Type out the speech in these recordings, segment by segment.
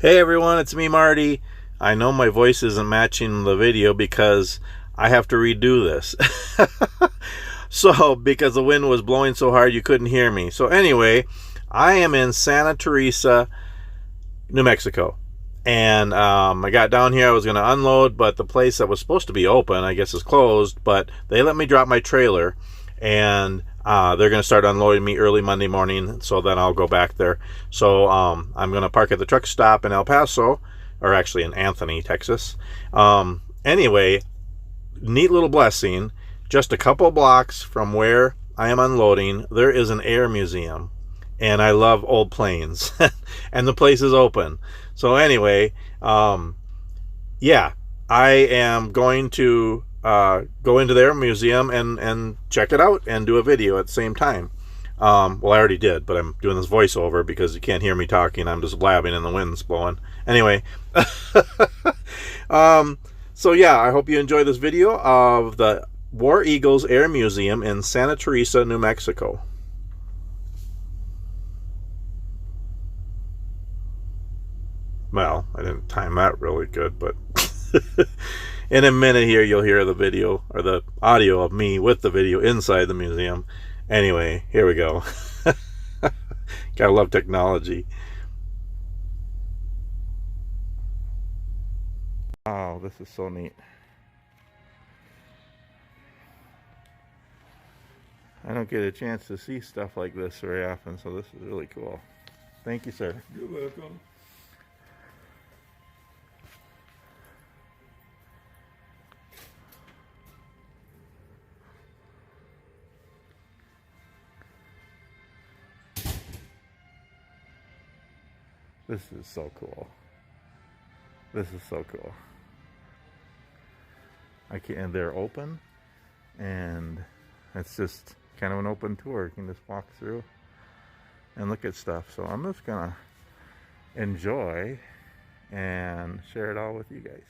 Hey everyone, it's me Marty. I know my voice isn't matching the video because I have to redo this. So, because the wind was blowing so hard you couldn't hear me. So anyway, I am in Santa Teresa, New Mexico. And I got down here, I was going to unload, but the place that was supposed to be open, I guess, is closed. But they let me drop my trailer, and they're going to start unloading me early Monday morning, so then I'll go back there. So I'm going to park at the truck stop in El Paso, or actually in Anthony, Texas. Anyway, neat little blessing. Just a couple blocks from where I am unloading, there is an air museum. And I love old planes. And the place is open. So anyway, yeah, I am going to go into their museum and check it out and do a video at the same time. Well, I already did, but I'm doing this voiceover because you can't hear me talking. I'm just blabbing and the wind's blowing. Anyway, so yeah, I hope you enjoy this video of the War Eagles Air Museum in Santa Teresa, New Mexico. Well, I didn't time that really good, but in a minute here you'll hear the video or the audio of me with the video inside the museum. Anyway, here we go. Gotta love technology. Oh, this is so neat. I don't get a chance to see stuff like this very often, so this is really cool. Thank you, sir. You're welcome. This is so cool. This is so cool. And they're open, and it's just kind of an open tour. You can just walk through and look at stuff. So I'm just gonna enjoy and share it all with you guys.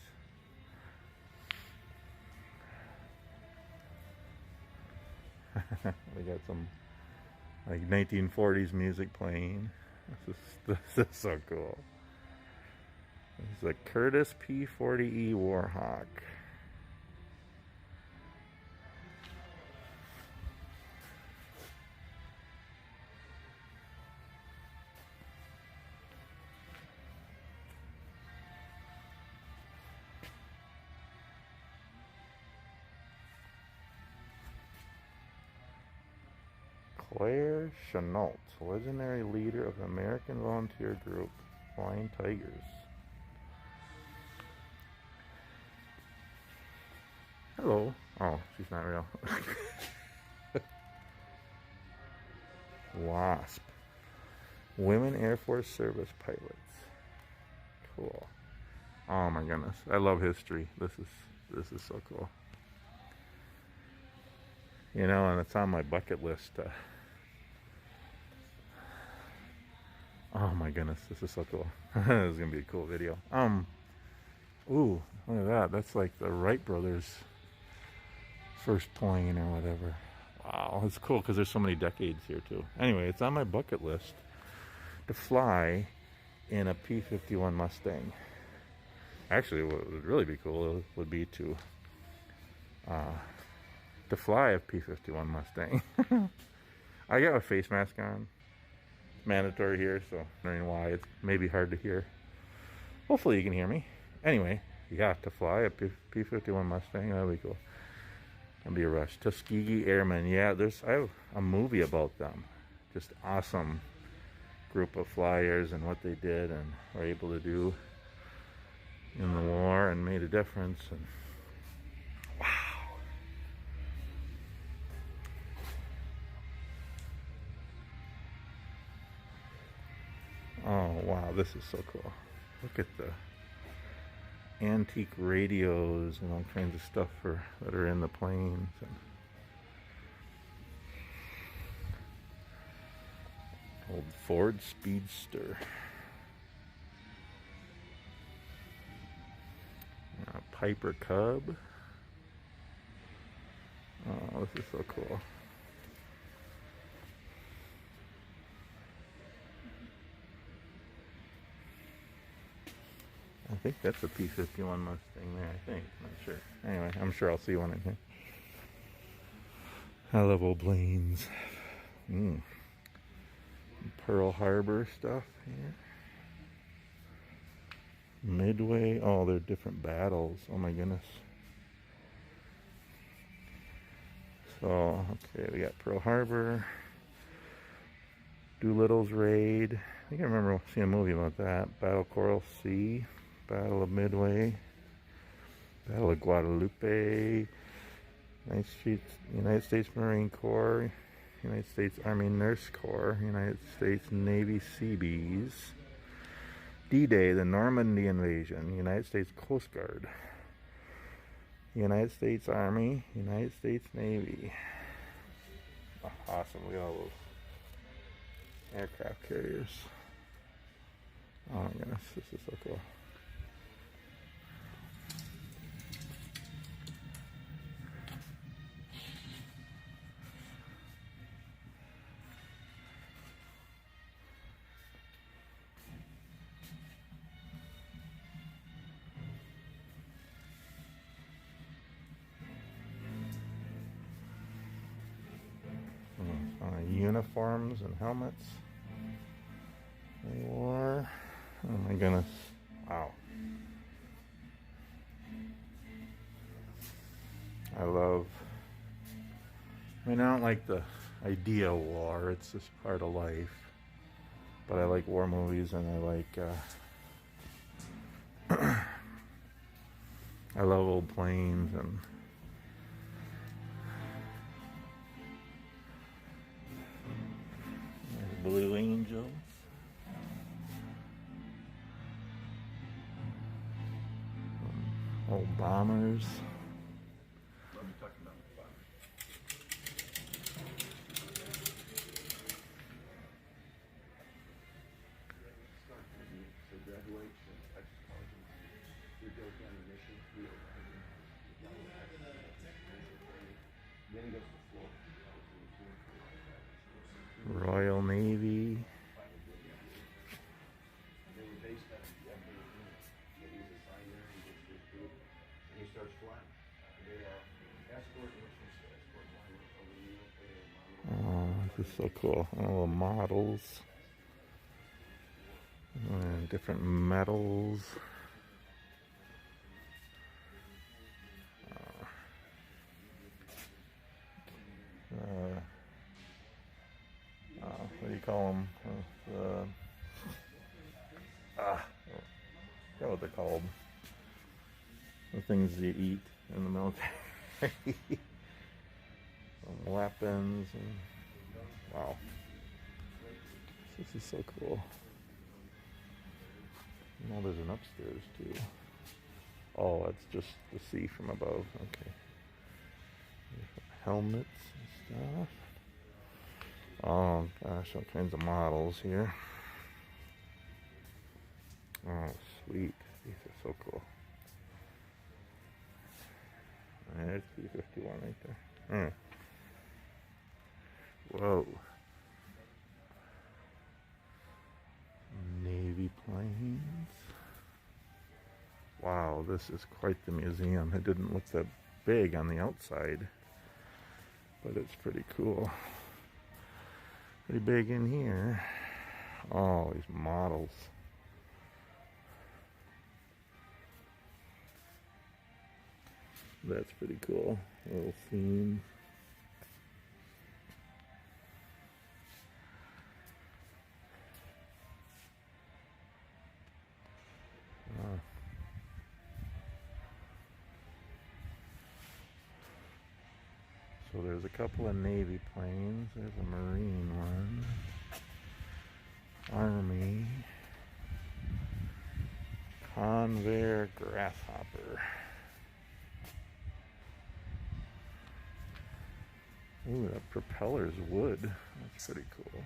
We got some like 1940s music playing. This is so cool. This is a Curtiss P-40E Warhawk. Claire Chenault, legendary leader of the American volunteer group Flying Tigers. Hello. Oh, she's not real. Wasp. Women Air Force Service pilots. Cool. Oh my goodness. I love history. This is so cool. You know, and it's on my bucket list. Oh my goodness, this is so cool. This is gonna be a cool video. Ooh, look at that. That's like the Wright brothers' first plane or whatever. Wow, it's cool because there's so many decades here too. Anyway, it's on my bucket list to fly in a P-51 Mustang. Actually, what would really be cool would be to fly a P-51 Mustang. I got a face mask on. Mandatory here, so wondering why it's maybe hard to hear. Hopefully you can hear me. Anyway, yeah, to fly a P-51 Mustang, that'd be cool. That'd be a rush. Tuskegee Airmen, yeah, I have a movie about them. Just awesome group of flyers and what they did and were able to do in the war and made a difference. And wow. Oh wow, this is so cool. Look at the antique radios and all kinds of stuff that are in the planes. And old Ford Speedster. Piper Cub. Oh, this is so cool. think that's a P-51 Mustang there, I think. I'm not sure. Anyway, I'm sure I'll see one in here. I love old planes. Pearl Harbor stuff here. Midway. Oh, they're different battles. Oh my goodness. So, okay, we got Pearl Harbor. Doolittle's Raid. I think I remember seeing a movie about that. Battle of Coral Sea. Battle of Midway. Battle of Guadalupe. United States Marine Corps. United States Army Nurse Corps. United States Navy Seabees. D-Day, the Normandy invasion. United States Coast Guard. United States Army. United States Navy. Oh, awesome. Look at all those aircraft carriers. Oh my goodness, this is so cool. Uniforms and helmets they wore. Oh my goodness. Wow. I don't like the idea of war. It's just part of life. But I like war movies, and I like I love old planes and Blue Angels. Old bombers. Let me talk about the bombers. So graduate from Texas College. You go down the mission. Then he goes to Florida. Royal Navy. They were based out of He was assigned there, he gets his group, and he starts flying. They are escort missions, escort flying over the Oh, this is so cool. All the models. Different metals. What do you call them? I forgot what they're called. The things you eat in the military. Some weapons. And, wow. This is so cool. Oh, there's an upstairs too. Oh, that's just the sea from above. Okay. Helmets and stuff. Oh gosh, all kinds of models here. Oh, sweet. These are so cool. There's P-51 right there. Whoa. Navy planes. Wow, this is quite the museum. It didn't look that big on the outside, but it's pretty cool. Pretty big in here. Oh, these models. That's pretty cool. Little theme. So there's a couple of Navy planes. There's a Marine one. Army. Convair Grasshopper. Ooh, that propeller's wood. That's pretty cool.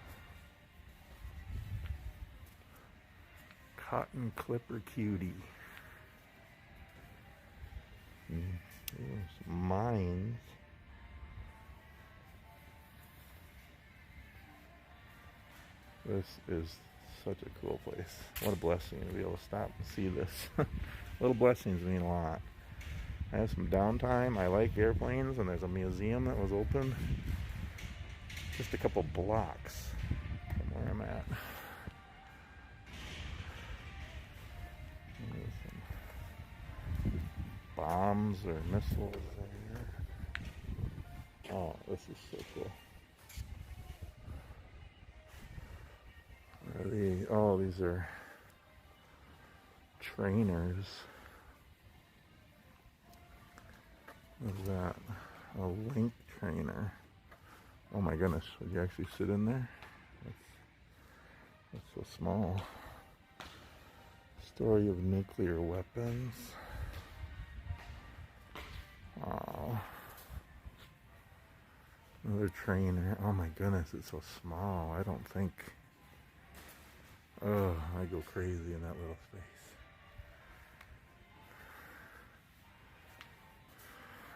Cotton Clipper Cutie. Ooh, some mines. This is such a cool place. What a blessing to be able to stop and see this. Little blessings mean a lot. I have some downtime. I like airplanes, and there's a museum that was open just a couple blocks from where I'm at. There's some bombs or missiles there. Oh, this is so cool. What are these? Oh, these are trainers. What is that? A link trainer. Oh my goodness, would you actually sit in there? That's so small. Story of nuclear weapons. Oh. Another trainer. Oh my goodness, it's so small. I don't think. Oh, I go crazy in that little space.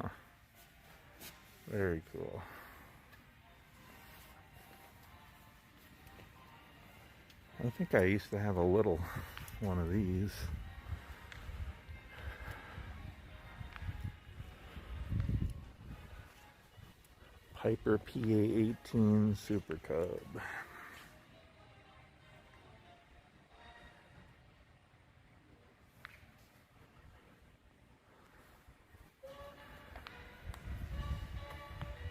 Huh. Very cool. I think I used to have a little one of these. Piper PA-18 Super Cub.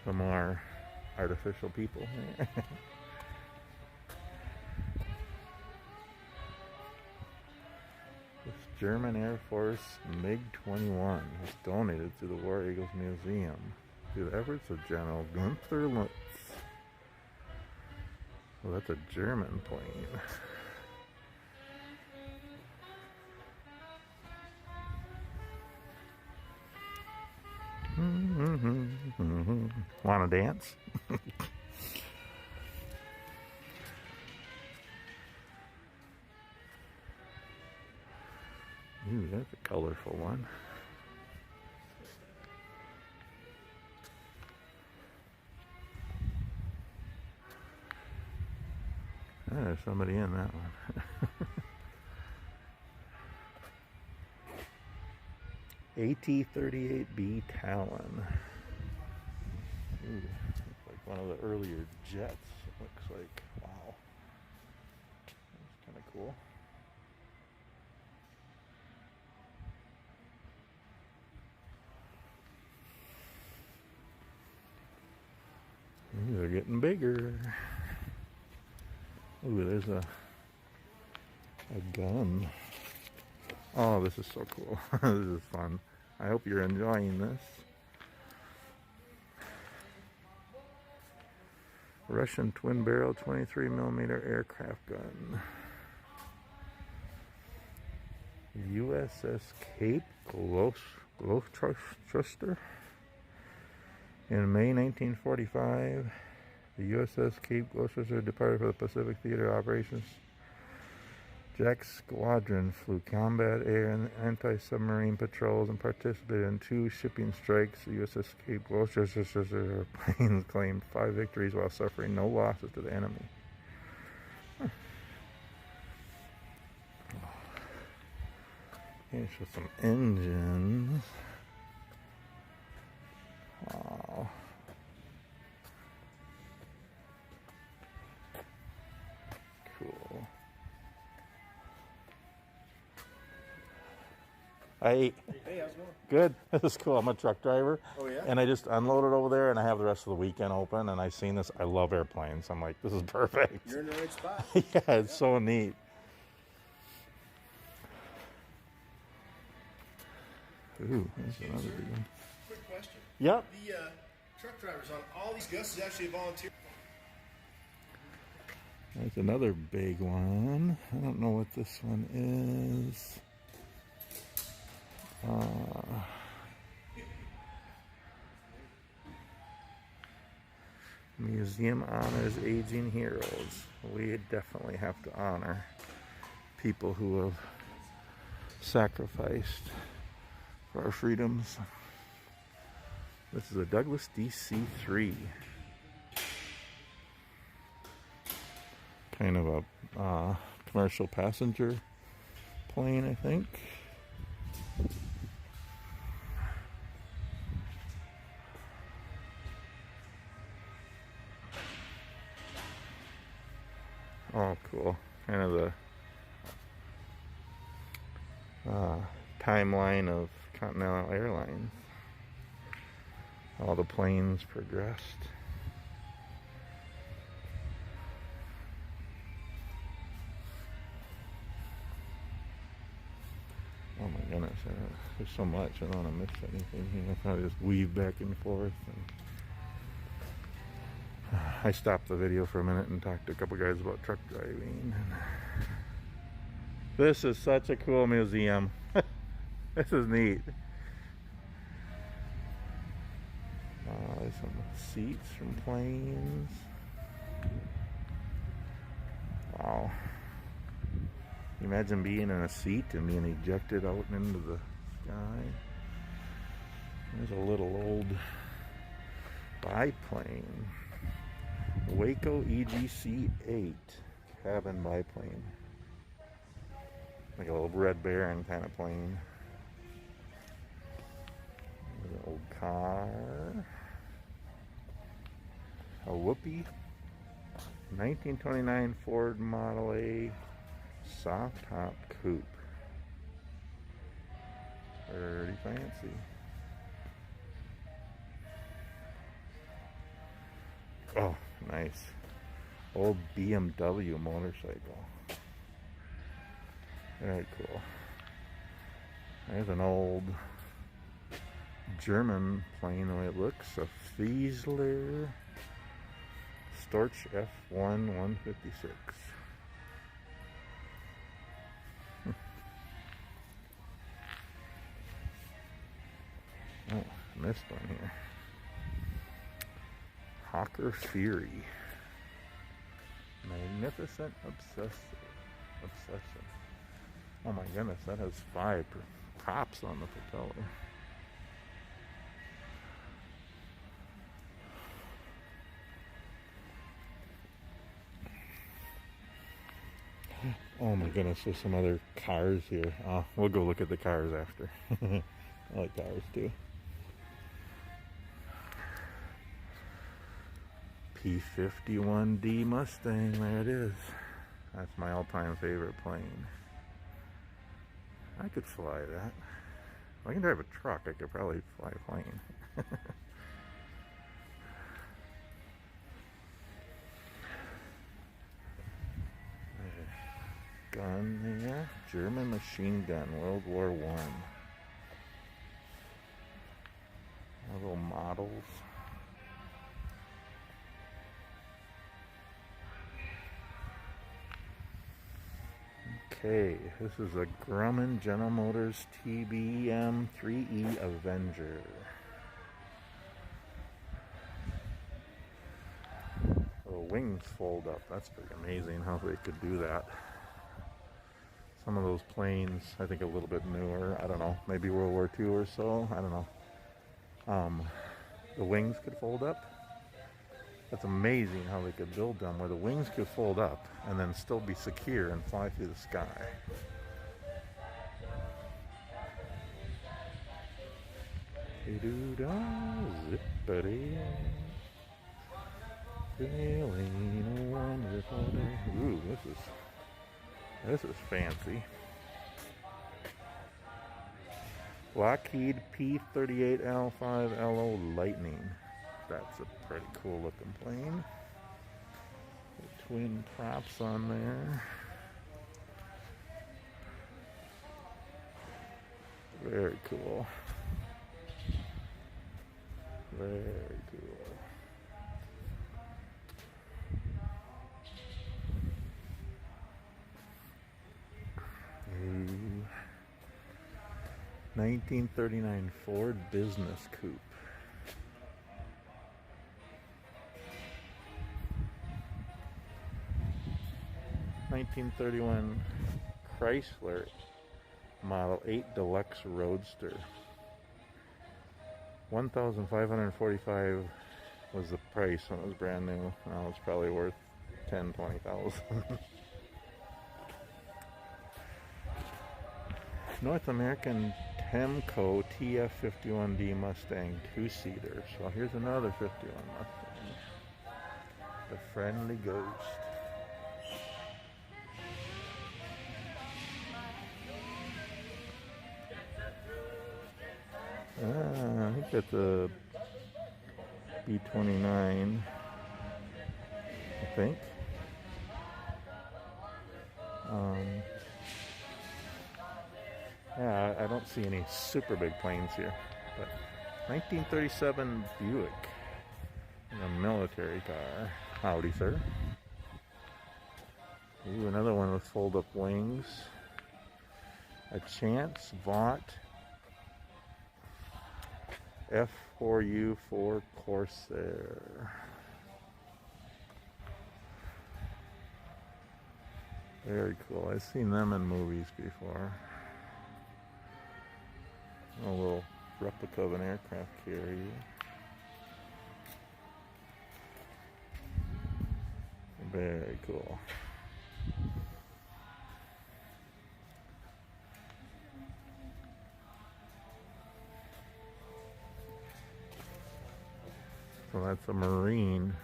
Some more artificial people. This German Air Force MiG-21 was donated to the War Eagles Museum through the efforts of General Gunther Lutz. Well, that's a German plane. Want to dance? Ooh, that's a colorful one. Oh, there's somebody in that one. AT-38B Talon. Ooh, looks like one of the earlier jets. It looks like, wow. That's kind of cool. Ooh, they're getting bigger. Ooh, there's a gun. Oh, this is so cool. This is fun. I hope you're enjoying this. Russian twin barrel 23mm aircraft gun. USS Cape Gloucester. In May 1945, the USS Cape Gloucester departed for the Pacific Theater operations. Jack's squadron flew combat air and anti-submarine patrols and participated in 2 shipping strikes. The USS Cape Gloucester planes claimed 5 victories while suffering no losses to the enemy. Huh. Here's with some engines. Oh. Cool. Hey, how's it going? good. This is cool. I'm a truck driver. Oh, yeah? And I just unloaded over there, and I have the rest of the weekend open, and I seen this. I love airplanes. I'm like, this is perfect. You're in the right spot. Yeah, it's so neat. Ooh, there's another big one. Quick question. Yep. The truck drivers on all these Gus is actually a volunteer. There's another big one. I don't know what this one is. Museum honors aging heroes. We definitely have to honor people who have sacrificed for our freedoms. This is a Douglas DC-3. Kind of a commercial passenger plane, I think. Oh, cool. Kind of the timeline of Continental Airlines. All the planes progressed. Oh my goodness, there's so much. I don't want to miss anything here. I'll probably just weave back and forth. And I stopped the video for a minute and talked to a couple guys about truck driving. This is such a cool museum. This is neat. There's some seats from planes. Wow. Imagine being in a seat and being ejected out into the sky. There's a little old biplane. Waco EGC-8 cabin biplane. Like a little Red Baron kind of plane. There's an old car. A Whoopie. 1929 Ford Model A soft top coupe. Pretty fancy. Oh, nice. Old BMW motorcycle. Very cool. There's an old German plane, the way it looks. A Fiesler Storch F1 156. Oh, I missed one here. Hawker Fury. Magnificent Obsession. Oh my goodness, that has 5 props on the propeller. Oh my goodness, there's some other cars here. We'll go look at the cars after. I like cars too. P-51D Mustang, there it is. That's my all-time favorite plane. I could fly that. If I can drive a truck, I could probably fly a plane. Gun there. German machine gun, World War I. Little models. Okay, this is a Grumman General Motors TBM 3E Avenger. The wings fold up. That's pretty amazing how they could do that. Some of those planes, I think a little bit newer, I don't know, maybe World War II or so, I don't know. The wings could fold up. That's amazing how they could build them where the wings could fold up and then still be secure and fly through the sky. Zippity. Feeling a wonderful day. Ooh, this is fancy. Lockheed P-38L5LO Lightning. That's a pretty cool looking plane. The twin props on there. Very cool. Very cool. Ooh. 1939 Ford Business Coupe. 1931 Chrysler Model 8 Deluxe Roadster. 1,545 was the price when it was brand new. Now it's probably worth 10,000, 20,000. North American Temco TF51D Mustang 2-seater. So here's another 51 Mustang. The Friendly Ghost. I think that's a B29, I think. Yeah, I don't see any super big planes here, but 1937 Buick, a military car. Howdy, sir. Ooh, another one with fold-up wings. A Chance Vought F4U4 Corsair. Very cool. I've seen them in movies before. A little replica of an aircraft carrier. Very cool. So that's a Marine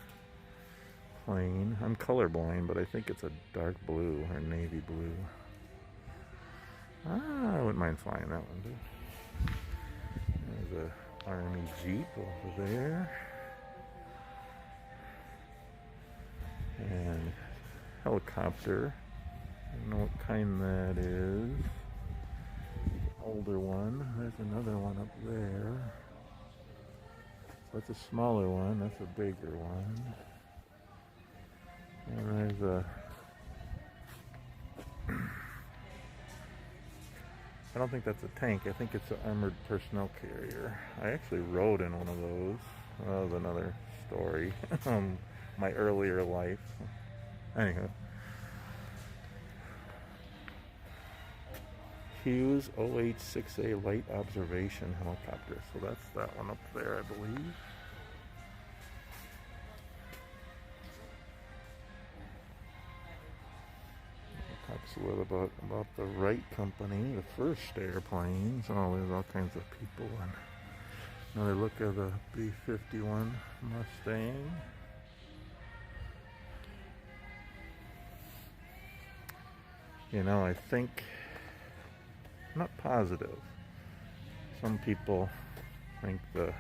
plane. I'm colorblind, but I think it's a dark blue or navy blue. I wouldn't mind flying that one too. There's a Army Jeep over there. And helicopter. I don't know what kind that is. Older one. There's another one up there. That's a smaller one. That's a bigger one. And there's a... I don't think that's a tank. I think it's an armored personnel carrier. I actually rode in one of those. That was another story. My earlier life. Anyhow. Hughes OH-6A light observation helicopter. So that's that one up there, I believe. It talks a little about the Wright Company, the first airplanes. Oh, there's all kinds of people. And another look at the B-51 Mustang. You know, I think... I'm not positive. Some people think the...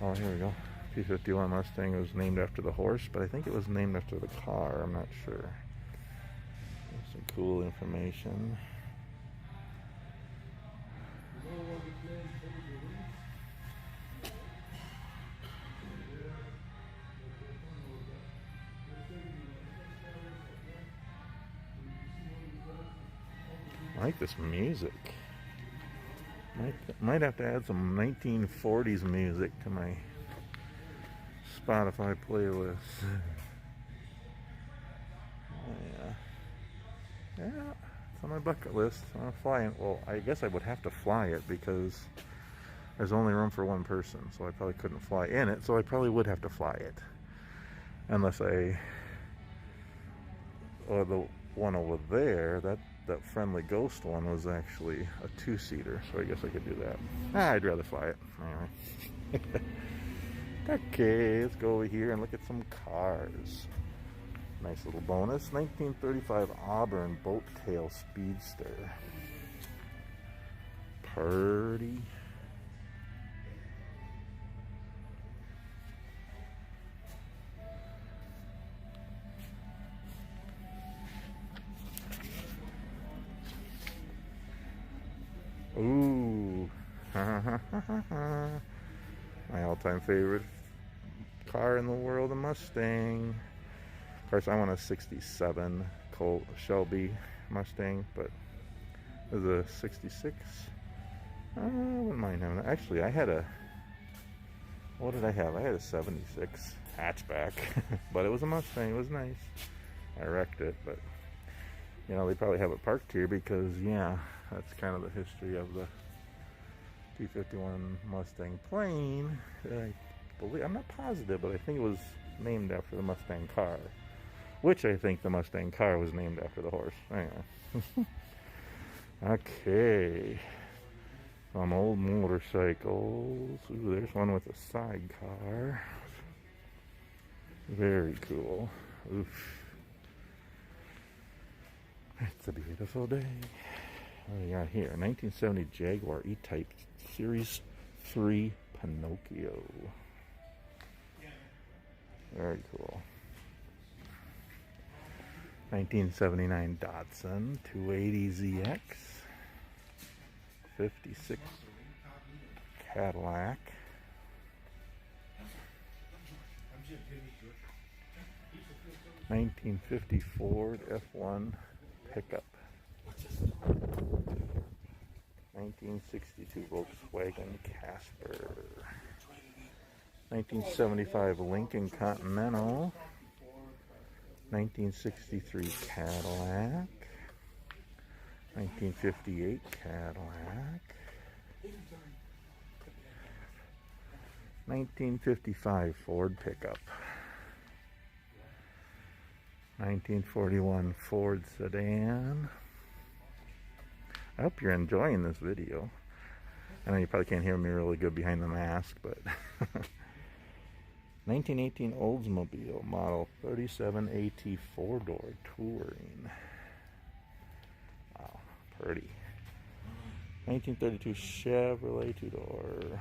Oh, here we go. P-51 Mustang was named after the horse, but I think it was named after the car. I'm not sure. There's some cool information. I like this music. Might have to add some 1940s music to my Spotify playlist. Yeah, it's on my bucket list. I'm flying. Well, I guess I would have to fly it because there's only room for one person, so I probably couldn't fly in it. So I probably would have to fly it, unless I. Or the one over there, that Friendly Ghost one was actually a 2-seater, so I guess I could do that. I'd rather fly it. Anyway. Okay, let's go over here and look at some cars. Nice little bonus. 1935 Auburn Boat Tail Speedster. Purdy. Ooh. My all-time favorite car in the world, a Mustang. Of course, I want a 67 Colt Shelby Mustang, but it was a 66. I wouldn't mind having that. Actually, I had a... What did I have? I had a 76 hatchback, but it was a Mustang. It was nice. I wrecked it, but... You know, they probably have it parked here because, yeah, that's kind of the history of the T-51 Mustang plane. I believe, I'm not positive, but I think it was named after the Mustang car, which I think the Mustang car was named after the horse. Anyway. Okay. Some old motorcycles. Ooh, there's one with a sidecar. Very cool. Oof. It's a beautiful day. What do we got here? 1970 Jaguar E-Type Series 3 Pinocchio. Very cool. 1979 Datsun 280ZX. 56 Cadillac. 1950 Ford F1 pickup. 1962 Volkswagen Casper. 1975 Lincoln Continental. 1963 Cadillac. 1958 Cadillac. 1955 Ford pickup. 1941 Ford sedan. I hope you're enjoying this video. I know you probably can't hear me really good behind the mask, but 1918 Oldsmobile Model 37 AT 4-door Touring. Wow, pretty. 1932 Chevrolet 2-door.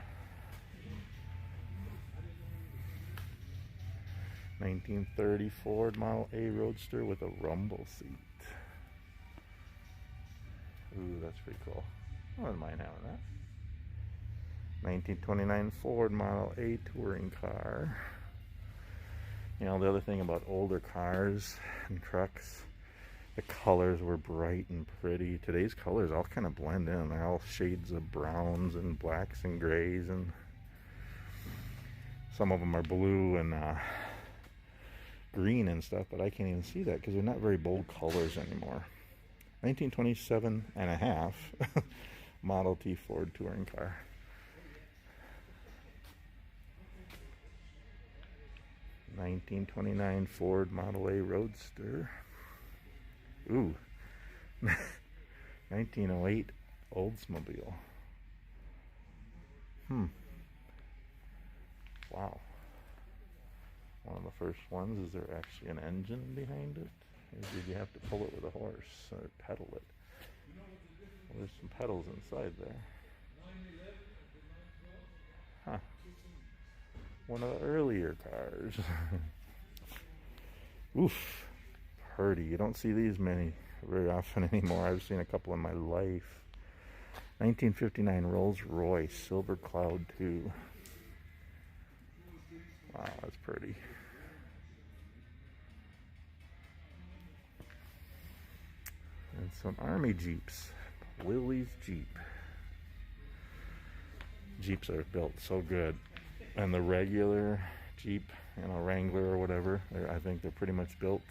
1930 Ford Model A Roadster with a rumble seat. Ooh, that's pretty cool. I wouldn't mind having that. 1929 Ford Model A touring car. You know, the other thing about older cars and trucks, the colors were bright and pretty. Today's colors all kind of blend in. They're all shades of browns and blacks and grays, and some of them are blue and green and stuff, but I can't even see that because they're not very bold colors anymore. 1927 and a half Model T Ford touring car. $1929 Ford Model A Roadster. Ooh. 1908 Oldsmobile. Wow. One of the first ones. Is there actually an engine behind it? Or did you have to pull it with a horse or pedal it? Well, there's some pedals inside there. Huh. One of the earlier cars. Oof. Pretty. You don't see these many very often anymore. I've seen a couple in my life. 1959 Rolls Royce Silver Cloud 2. Wow, that's pretty. And some Army Jeeps. Willie's Jeep. Jeeps are built so good. And the regular Jeep, you know, Wrangler or whatever, I think they're pretty much built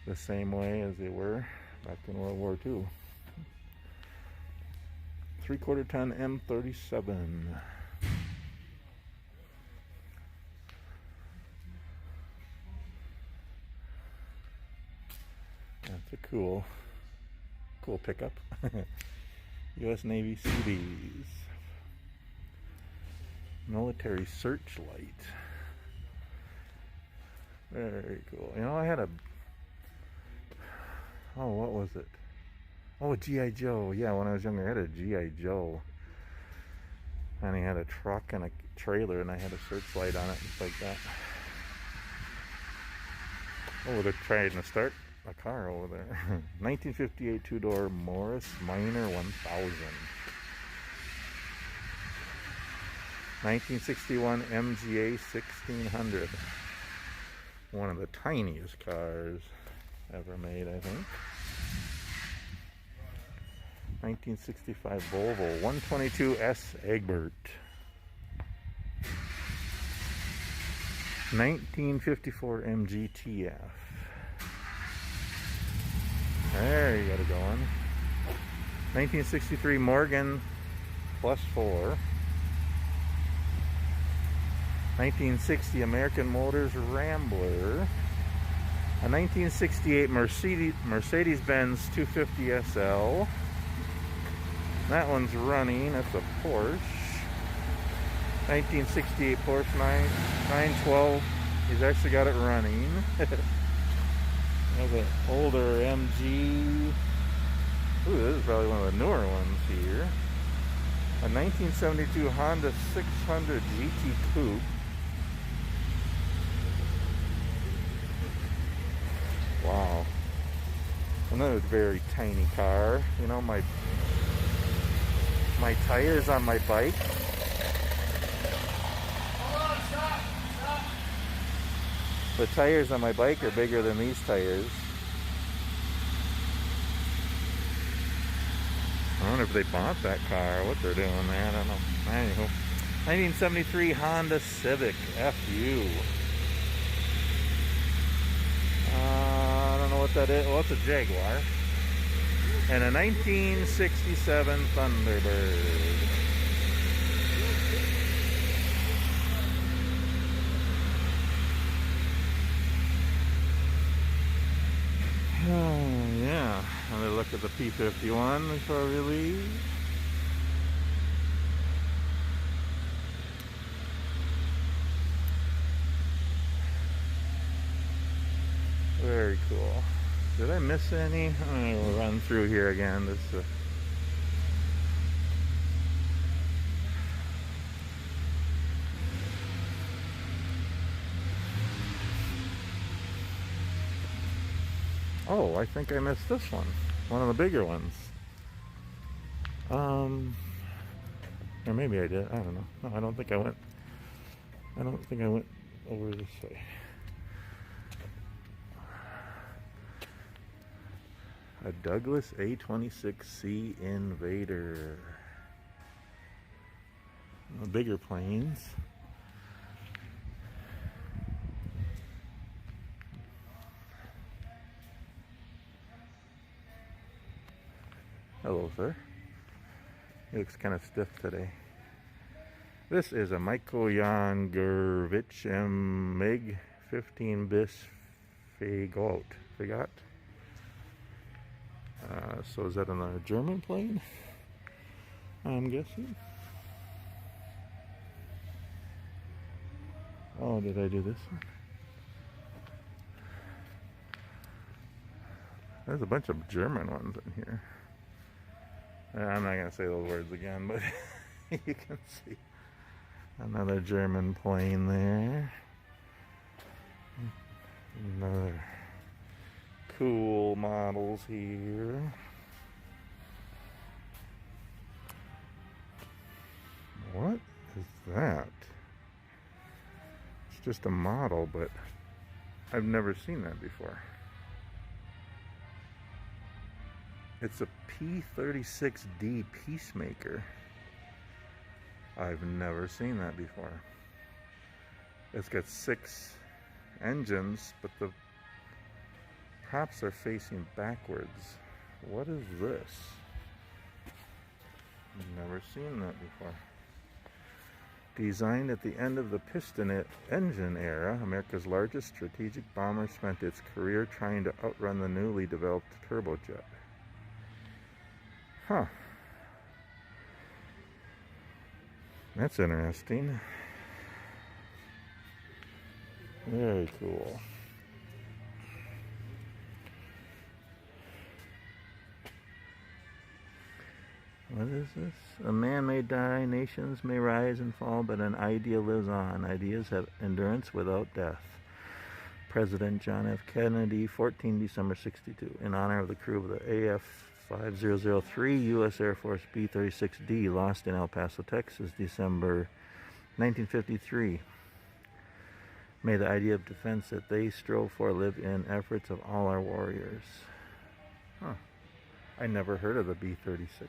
the same way as they were back in World War II. 3/4 ton M37. That's a cool pickup. U.S. Navy Seabees. Military Searchlight. Very cool. You know, I had a... Oh, what was it? Oh, a G.I. Joe. Yeah, when I was younger, I had a G.I. Joe. And he had a truck and a trailer, and I had a searchlight on it and stuff like that. Oh, they're trying to start a car over there. 1958 two-door Morris Minor 1000. 1961 MGA 1600. One of the tiniest cars ever made, I think. 1965 Volvo 122S Egbert. 1954 MGTF. There you got it going. 1963 Morgan +4. 1960 American Motors Rambler. A 1968 Mercedes-Benz 250 SL. That one's running. That's a Porsche. 1968 Porsche 912. He's actually got it running. There's an older MG. Ooh, this is probably one of the newer ones here. A 1972 Honda 600 GT Coupe. Wow. Another very tiny car. You know, my tires on my bike. Hold on, stop. The tires on my bike are bigger than these tires. I wonder if they bought that car, what they're doing there, I don't know. Anywho, 1973 Honda Civic FU. I don't know what that is. Well, it's a Jaguar. And a 1967 Thunderbird. Oh, yeah. Another look at the P51 before we leave. Very cool. Did I miss any? I'm gonna run through here again. This Oh, I think I missed this one. One of the bigger ones. Or maybe I did. I don't know. No, I don't think I went over this way. A Douglas A26C Invader. The bigger planes. Hello, sir. He looks kind of stiff today. This is a Michael Yangervich MiG 15 bis Fagot. So is that another German plane? I'm guessing. Oh, did I do this one? There's a bunch of German ones in here. I'm not going to say those words again, but you can see another German plane there. Another cool models here. What is that? It's just a model, but I've never seen that before. It's a P36D Peacemaker. I've never seen that before. It's got 6 engines, but the props are facing backwards. What is this? I've never seen that before. Designed at the end of the piston engine era, America's largest strategic bomber spent its career trying to outrun the newly developed turbojet. Huh. That's interesting. Very cool. What is this? A man may die, nations may rise and fall, but an idea lives on. Ideas have endurance without death. President John F. Kennedy, 14 December 62. In honor of the crew of the AF-5003 U.S. Air Force B-36D, lost in El Paso, Texas, December 1953. May the idea of defense that they strove for live in efforts of all our warriors. Huh. I never heard of the B-36.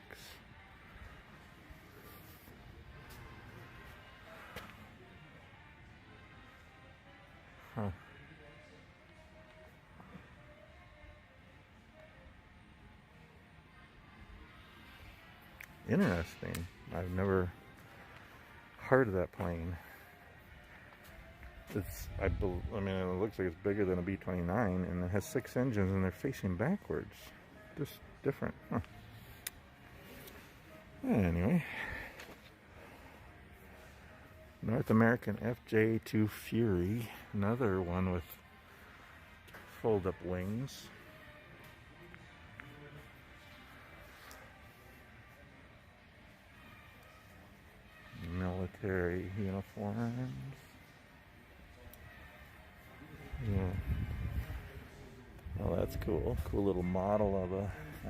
Huh. Interesting. I've never heard of that plane. I mean, it looks like it's bigger than a B-29, and it has 6 engines, and they're facing backwards. Just different. Huh. Anyway, North American FJ2 Fury, another one with fold-up wings. Military uniforms. Yeah. Oh, that's cool. Cool little model of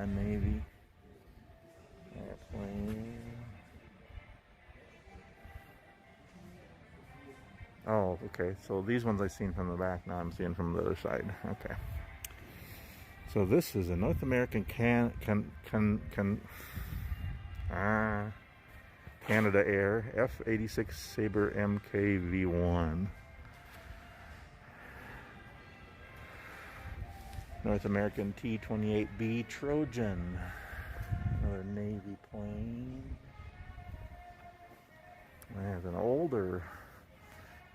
a Navy airplane. Oh, okay. So these ones I've seen from the back. Now I'm seeing from the other side. Okay. So this is a North American Canada Air F-86 Sabre MKV-1. North American T-28B Trojan. Another Navy plane. There's an older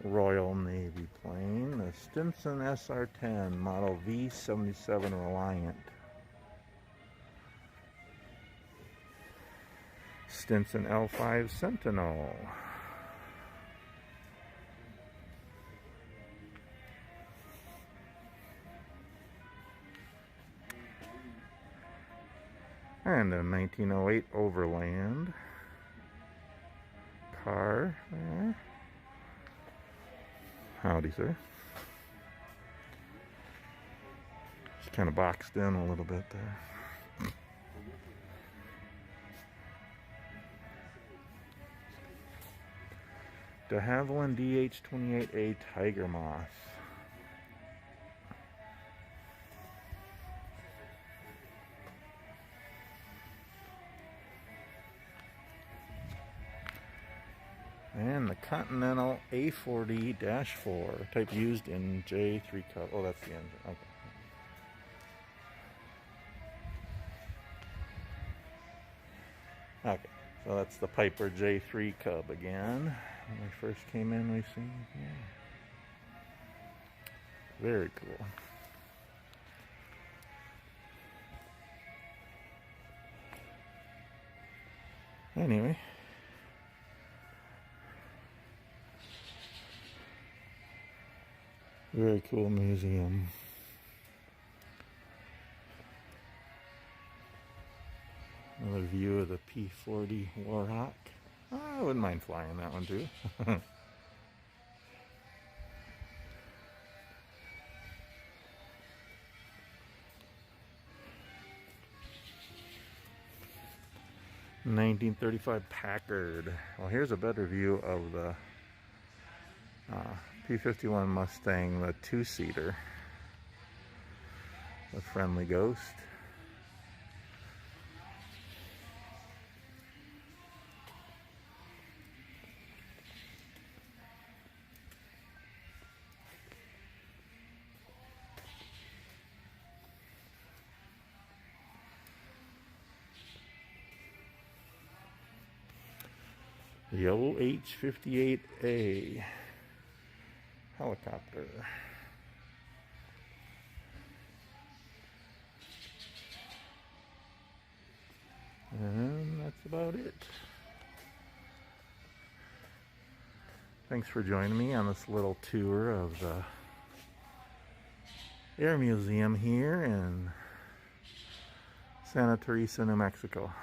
Royal Navy plane, the Stinson SR-10 model V-77 Reliant. Stinson L-5 Sentinel. And a 1908 Overland car there. Howdy, sir. Just kind of boxed in a little bit there. De Havilland DH-28A Tiger Moth. And the Continental A40-4, type used in J3 Cub. Oh, that's the engine. Okay. Okay, so that's the Piper J3 Cub again. When we first came in, we seen here. Very cool. Anyway. Very cool museum. Another view of the P-40 Warhawk. I wouldn't mind flying that one too. (1935) Packard. Well, here's a better view of the P-51 Mustang, the two-seater. The Friendly Ghost. The OH-58A helicopter. And that's about it. Thanks for joining me on this little tour of the Air Museum here in Santa Teresa, New Mexico.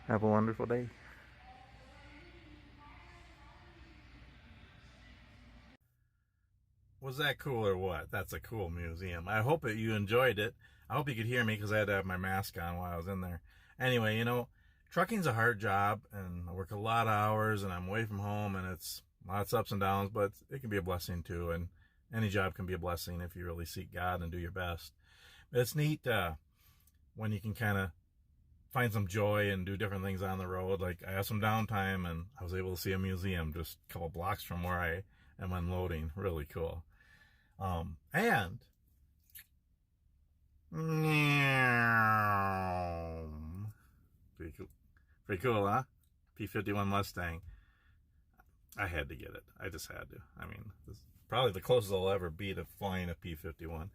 Have a wonderful day. Was that cool or what? That's a cool museum. I hope that you enjoyed it. I hope you could hear me because I had to have my mask on while I was in there. Anyway, you know, trucking's a hard job and I work a lot of hours and I'm away from home and it's lots of ups and downs, but it can be a blessing too. And any job can be a blessing if you really seek God and do your best. But it's neat when you can kind of find some joy and do different things on the road. Like I have some downtime and I was able to see a museum just a couple blocks from where I am unloading. Really cool. And pretty cool, huh? P-51 Mustang. I had to get it. I just had to. I mean, this is probably the closest I'll ever be to flying a P-51.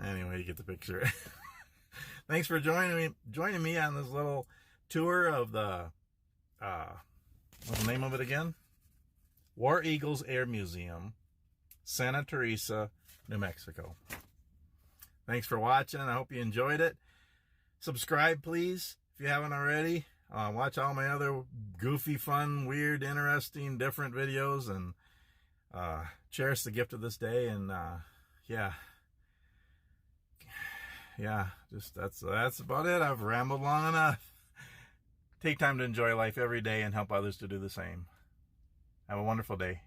Anyway, you get the picture. Thanks for joining me on this little tour of the what's the name of it again? War Eagles Air Museum, Santa Teresa, New Mexico. Thanks for watching. I hope you enjoyed it. Subscribe, please, if you haven't already. Watch all my other goofy, fun, weird, interesting, different videos, and cherish the gift of this day. And yeah, just that's about it. I've rambled long enough. Take time to enjoy life every day and help others to do the same. Have a wonderful day.